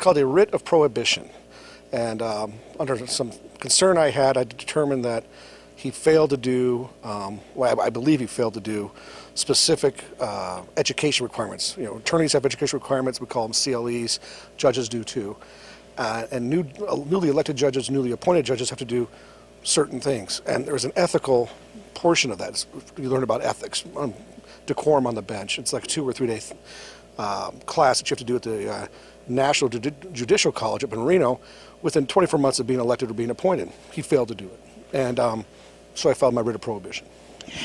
called a writ of prohibition. And under some concern I had, I determined that he failed to do, well, I believe he failed to do specific education requirements. You know, attorneys have education requirements, we call them CLEs, judges do too. And newly elected judges, newly appointed judges have to do certain things. And there's an ethical portion of that. You learn about ethics, decorum on the bench. It's like a 2 or 3 day class that you have to do at the National Judicial College up in Reno within 24 months of being elected or being appointed. He failed to do it. And so I filed my writ of prohibition.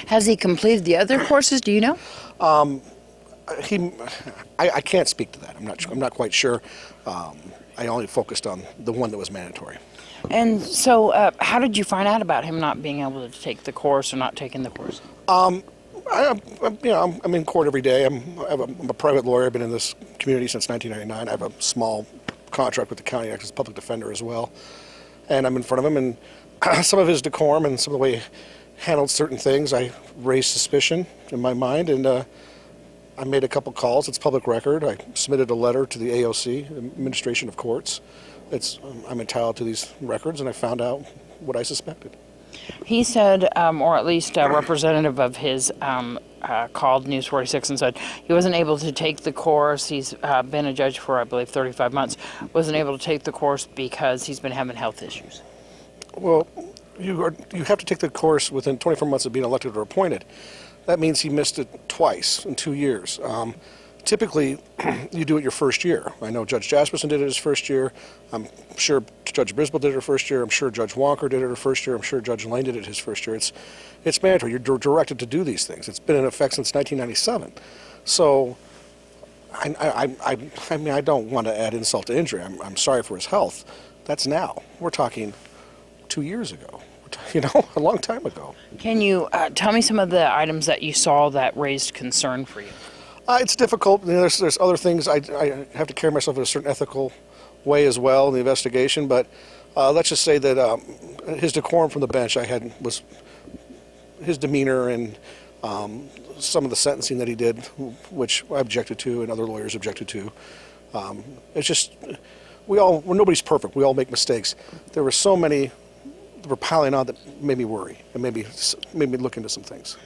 Has he completed the other courses? Do you know? I can't speak to that. I'm not quite sure. I only focused on the one that was mandatory. And so, how did you find out about him not being able to take the course or not taking the course? I'm in court every day. I'm a private lawyer. I've been in this community since 1999. I have a small contract with the county as a public defender as well. And I'm in front of him, and some of his decorum and some of the way he handled certain things, I raised suspicion in my mind, and I made a couple calls. It's public record. I submitted a letter to the AOC, Administration of Courts. I'm entitled to these records, and I found out what I suspected. He said, or at least a representative of his called News 46 and said he wasn't able to take the course. He's been a judge for, I believe, 35 months. Wasn't able to take the course because he's been having health issues. Well, you have to take the course within 24 months of being elected or appointed. That means he missed it twice in 2 years. Typically, you do it your first year. I know Judge Jasperson did it his first year. I'm sure Judge Brisbane did it her first year. I'm sure Judge Wonker did it her first year. I'm sure Judge Lane did it his first year. It's mandatory. You're directed to do these things. It's been in effect since 1997. So, I mean, I don't want to add insult to injury. I'm sorry for his health. That's now. We're talking 2 years ago. You know, a long time ago. Can you tell me some of the items that you saw that raised concern for you? It's difficult. You know, there's other things. I have to carry myself in a certain ethical way as well in the investigation. But let's just say that his decorum from the bench was his demeanor and some of the sentencing that he did, which I objected to and other lawyers objected to. It's just nobody's perfect. We all make mistakes. There were so many that were piling on that made me worry and made me look into some things.